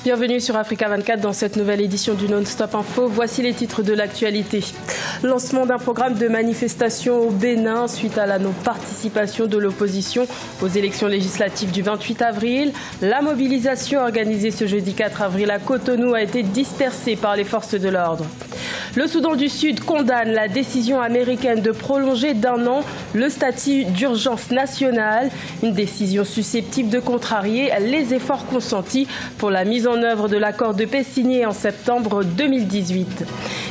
Bienvenue sur Africa 24 dans cette nouvelle édition du Non-Stop Info. Voici les titres de l'actualité. Lancement d'un programme de manifestation au Bénin suite à la non-participation de l'opposition aux élections législatives du 28 avril. La mobilisation organisée ce jeudi 4 avril à Cotonou a été dispersée par les forces de l'ordre. Le Soudan du Sud condamne la décision américaine de prolonger d'1 an le statut d'urgence nationale, une décision susceptible de contrarier les efforts consentis pour la mise en œuvre de l'accord de paix signé en septembre 2018.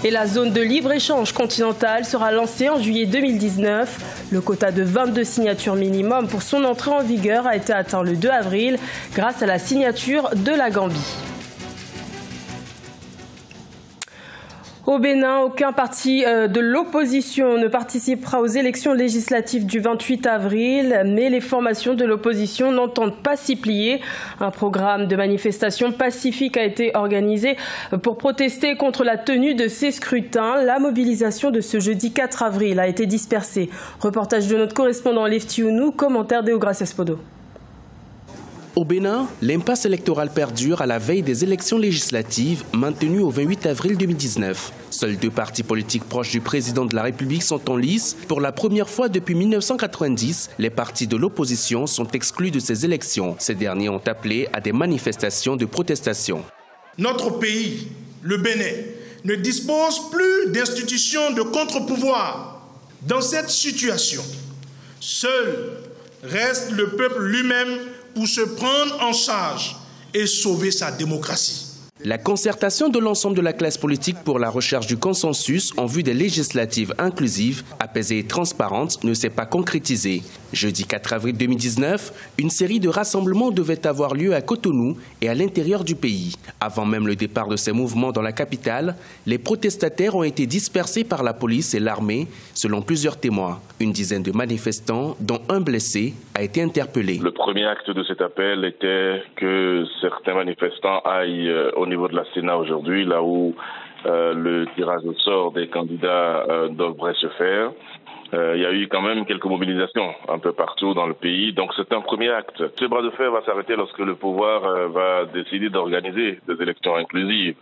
Et la zone de libre-échange continentale sera lancée en juillet 2019. Le quota de 22 signatures minimum pour son entrée en vigueur a été atteint le 2 avril grâce à la signature de la Gambie. Au Bénin, aucun parti de l'opposition ne participera aux élections législatives du 28 avril, mais les formations de l'opposition n'entendent pas s'y plier. Un programme de manifestation pacifique a été organisé pour protester contre la tenue de ces scrutins. La mobilisation de ce jeudi 4 avril a été dispersée. Reportage de notre correspondant Lefty Ounou, commentaire d'Eogracias Podo. Au Bénin, l'impasse électorale perdure à la veille des élections législatives maintenues au 28 avril 2019. Seuls 2 partis politiques proches du président de la République sont en lice. Pour la première fois depuis 1990, les partis de l'opposition sont exclus de ces élections. Ces derniers ont appelé à des manifestations de protestation. Notre pays, le Bénin, ne dispose plus d'institutions de contre-pouvoir. Dans cette situation, seul reste le peuple lui-même pour se prendre en charge et sauver sa démocratie. La concertation de l'ensemble de la classe politique pour la recherche du consensus en vue des législatives inclusives, apaisées et transparentes ne s'est pas concrétisée. Jeudi 4 avril 2019, une série de rassemblements devait avoir lieu à Cotonou et à l'intérieur du pays. Avant même le départ de ces mouvements dans la capitale, les protestataires ont été dispersés par la police et l'armée, selon plusieurs témoins. Une dizaine de manifestants, dont un blessé, a été interpellé. Le premier acte de cet appel était que certains manifestants aillent au niveau de la Sénat aujourd'hui, là où le tirage au sort des candidats devrait se faire. Il y a eu quand même quelques mobilisations un peu partout dans le pays, donc c'est un premier acte. Ce bras de fer va s'arrêter lorsque le pouvoir va décider d'organiser des élections inclusives.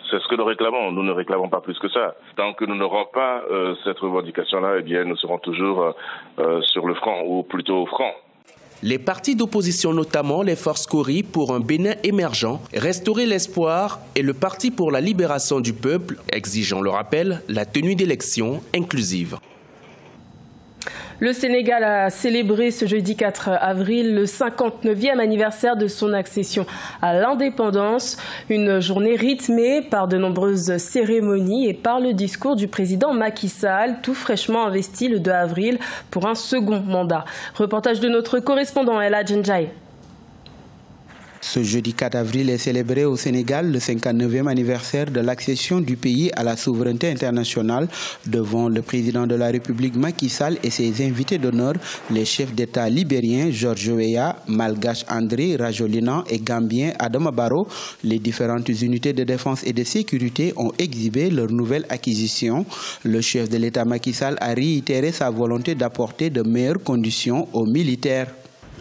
C'est ce que nous réclamons. Nous ne réclamons pas plus que ça. Tant que nous n'aurons pas cette revendication-là, eh bien, nous serons toujours sur le front, ou plutôt au front. Les partis d'opposition, notamment les forces Kori pour un Bénin émergent, Restaurer l'espoir et le Parti pour la libération du peuple, exigeant, le rappel, la tenue d'élections inclusives. Le Sénégal a célébré ce jeudi 4 avril le 59e anniversaire de son accession à l'indépendance. Une journée rythmée par de nombreuses cérémonies et par le discours du président Macky Sall, tout fraîchement investi le 2 avril pour un second mandat. Reportage de notre correspondant Ella Djenjaye. Ce jeudi 4 avril est célébré au Sénégal le 59e anniversaire de l'accession du pays à la souveraineté internationale devant le président de la République Macky Sall et ses invités d'honneur, les chefs d'État libériens Georges Weah, malgache André Rajoelina et gambien Adama Barrow. Les différentes unités de défense et de sécurité ont exhibé leur nouvelle acquisition. Le chef de l'État Macky Sall a réitéré sa volonté d'apporter de meilleures conditions aux militaires.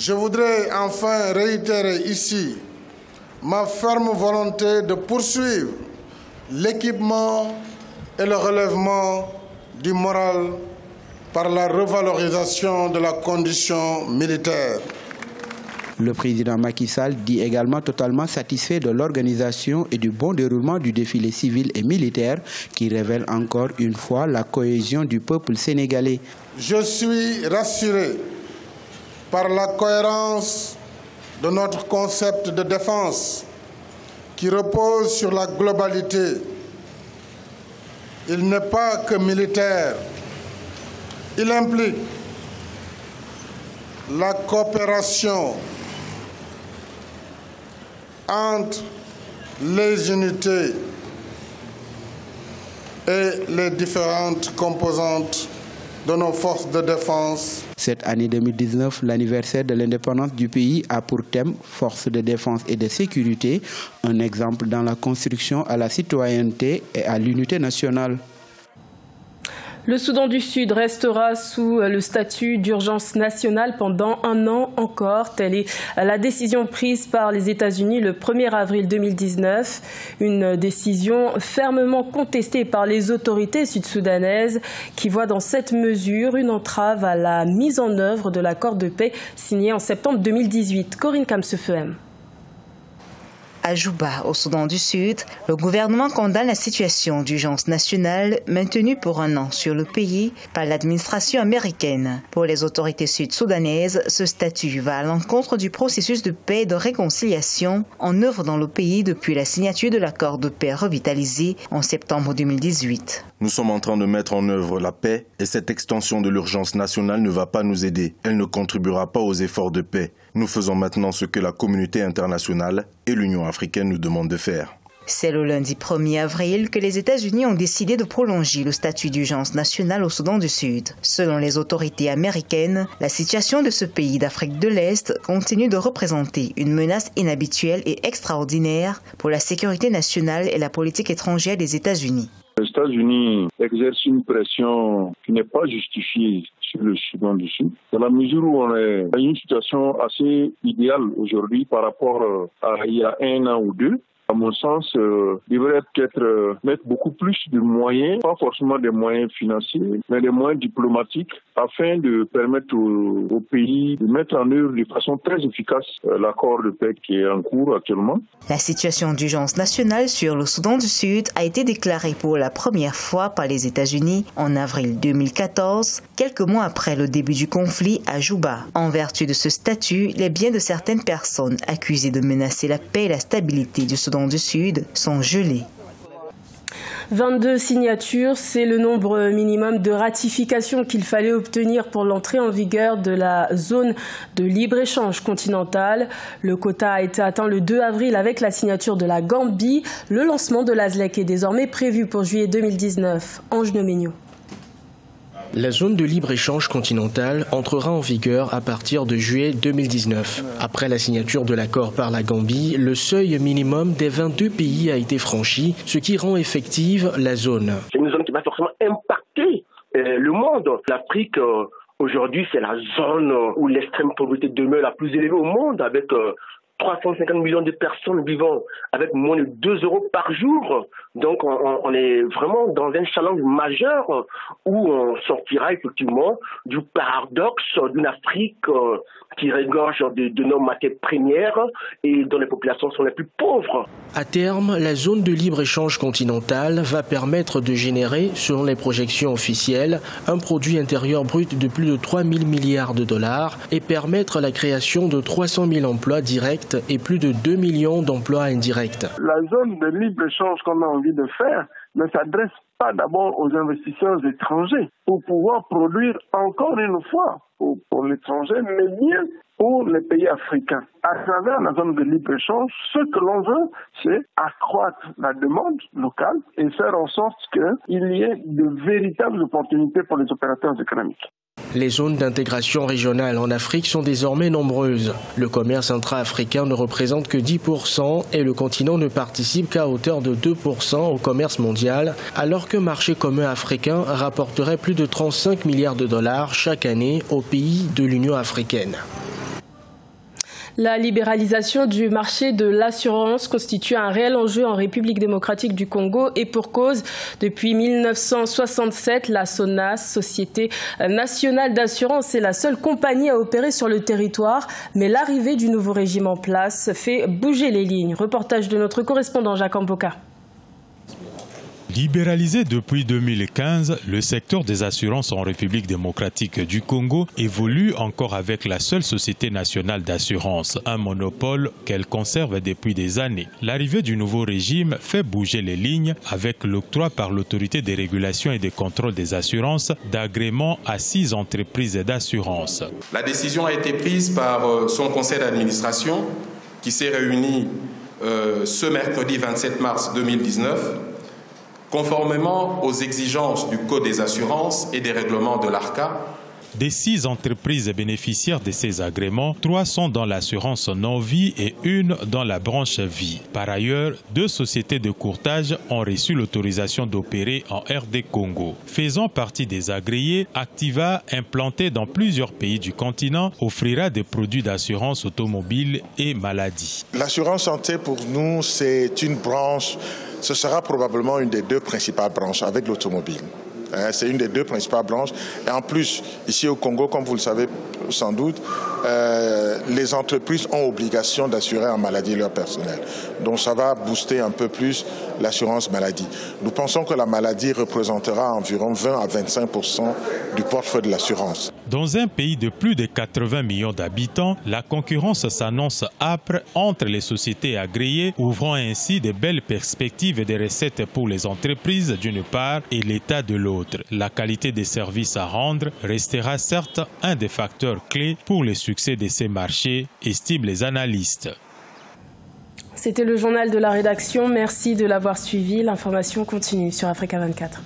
Je voudrais enfin réitérer ici ma ferme volonté de poursuivre l'équipement et le relèvement du moral par la revalorisation de la condition militaire. Le président Macky Sall dit également totalement satisfait de l'organisation et du bon déroulement du défilé civil et militaire qui révèle encore une fois la cohésion du peuple sénégalais. Je suis rassuré par la cohérence de notre concept de défense qui repose sur la globalité. Il n'est pas que militaire, il implique la coopération entre les unités et les différentes composantes de nos forces de défense. Cette année 2019, l'anniversaire de l'indépendance du pays a pour thème forces de défense et de sécurité, un exemple dans la construction à la citoyenneté et à l'unité nationale. Le Soudan du Sud restera sous le statut d'urgence nationale pendant 1 an encore. Telle est la décision prise par les États-Unis le 1er avril 2019. Une décision fermement contestée par les autorités sud-soudanaises qui voient dans cette mesure une entrave à la mise en œuvre de l'accord de paix signé en septembre 2018. Corinne Kamsefehem. À Juba, au Soudan du Sud, le gouvernement condamne la situation d'urgence nationale maintenue pour 1 an sur le pays par l'administration américaine. Pour les autorités sud-soudanaises, ce statut va à l'encontre du processus de paix et de réconciliation en œuvre dans le pays depuis la signature de l'accord de paix revitalisé en septembre 2018. Nous sommes en train de mettre en œuvre la paix et cette extension de l'urgence nationale ne va pas nous aider. Elle ne contribuera pas aux efforts de paix. Nous faisons maintenant ce que la communauté internationale et l'Union africaine nous demandent de faire. C'est le lundi 1er avril que les États-Unis ont décidé de prolonger le statut d'urgence nationale au Soudan du Sud. Selon les autorités américaines, la situation de ce pays d'Afrique de l'Est continue de représenter une menace inhabituelle et extraordinaire pour la sécurité nationale et la politique étrangère des États-Unis. Les États-Unis exercent une pression qui n'est pas justifiée sur le Soudan du Sud, dans la mesure où on est dans une situation assez idéale aujourd'hui par rapport à il y a 1 an ou 2. À mon sens, devrait peut-être mettre beaucoup plus de moyens, pas forcément des moyens financiers, mais des moyens diplomatiques, afin de permettre au pays de mettre en œuvre de façon très efficace l'accord de paix qui est en cours actuellement. La situation d'urgence nationale sur le Soudan du Sud a été déclarée pour la première fois par les États-Unis en avril 2014, quelques mois après le début du conflit à Juba. En vertu de ce statut, les biens de certaines personnes accusées de menacer la paix et la stabilité du Soudan du Sud sont gelés. 22 signatures, c'est le nombre minimum de ratifications qu'il fallait obtenir pour l'entrée en vigueur de la zone de libre-échange continentale. Le quota a été atteint le 2 avril avec la signature de la Gambie. Le lancement de l'ASLEC est désormais prévu pour juillet 2019. Ange Noménio. La zone de libre-échange continentale entrera en vigueur à partir de juillet 2019. Après la signature de l'accord par la Gambie, le seuil minimum des 22 pays a été franchi, ce qui rend effective la zone. C'est une zone qui va forcément impacter le monde. L'Afrique, aujourd'hui, c'est la zone où l'extrême pauvreté demeure la plus élevée au monde, avec 350 millions de personnes vivant avec moins de 2 euros par jour. Donc on est vraiment dans un challenge majeur où on sortira effectivement du paradoxe d'une Afrique qui regorge de nos matières premières et dont les populations sont les plus pauvres. À terme, la zone de libre-échange continentale va permettre de générer, selon les projections officielles, un produit intérieur brut de plus de 3 000 milliards de dollars et permettre la création de 300 000 emplois directs et plus de 2 millions d'emplois indirects. La zone de libre-échange qu'on a envie de faire ne s'adresse pas d'abord aux investisseurs étrangers pour pouvoir produire encore une fois pour l'étranger, mais bien pour les pays africains. À travers la zone de libre-échange, ce que l'on veut, c'est accroître la demande locale et faire en sorte qu'il y ait de véritables opportunités pour les opérateurs économiques. Les zones d'intégration régionale en Afrique sont désormais nombreuses. Le commerce intra-africain ne représente que 10% et le continent ne participe qu'à hauteur de 2% au commerce mondial, alors qu'un marché commun africain rapporterait plus de 35 milliards de dollars chaque année aux pays de l'Union africaine. La libéralisation du marché de l'assurance constitue un réel enjeu en République démocratique du Congo et pour cause. Depuis 1967, la SONAS, Société nationale d'assurance, est la seule compagnie à opérer sur le territoire. Mais l'arrivée du nouveau régime en place fait bouger les lignes. Reportage de notre correspondant Jacques Amboka. Libéralisé depuis 2015, le secteur des assurances en République démocratique du Congo évolue encore avec la seule Société nationale d'assurance, un monopole qu'elle conserve depuis des années. L'arrivée du nouveau régime fait bouger les lignes avec l'octroi par l'autorité des régulations et des contrôles des assurances d'agréments à 6 entreprises d'assurance. La décision a été prise par son conseil d'administration qui s'est réuni ce mercredi 27 mars 2019. Conformément aux exigences du Code des assurances et des règlements de l'ARCA, Des 6 entreprises bénéficiaires de ces agréments, 3 sont dans l'assurance non-vie et 1 dans la branche vie. Par ailleurs, 2 sociétés de courtage ont reçu l'autorisation d'opérer en RD Congo. Faisant partie des agréés, Activa, implanté dans plusieurs pays du continent, offrira des produits d'assurance automobile et maladie. L'assurance santé pour nous, c'est une branche, ce sera probablement une des 2 principales branches avec l'automobile. C'est une des 2 principales branches. Et en plus, ici au Congo, comme vous le savez sans doute, les entreprises ont obligation d'assurer en maladie leur personnel. Donc ça va booster un peu plus l'assurance maladie. Nous pensons que la maladie représentera environ 20 à 25% du portefeuille de l'assurance. Dans un pays de plus de 80 millions d'habitants, la concurrence s'annonce âpre entre les sociétés agréées, ouvrant ainsi de belles perspectives de recettes pour les entreprises d'une part et l'État de l'autre. La qualité des services à rendre restera certes un des facteurs clés pour le succès de ces marchés, estiment les analystes. C'était le journal de la rédaction. Merci de l'avoir suivi. L'information continue sur Africa 24.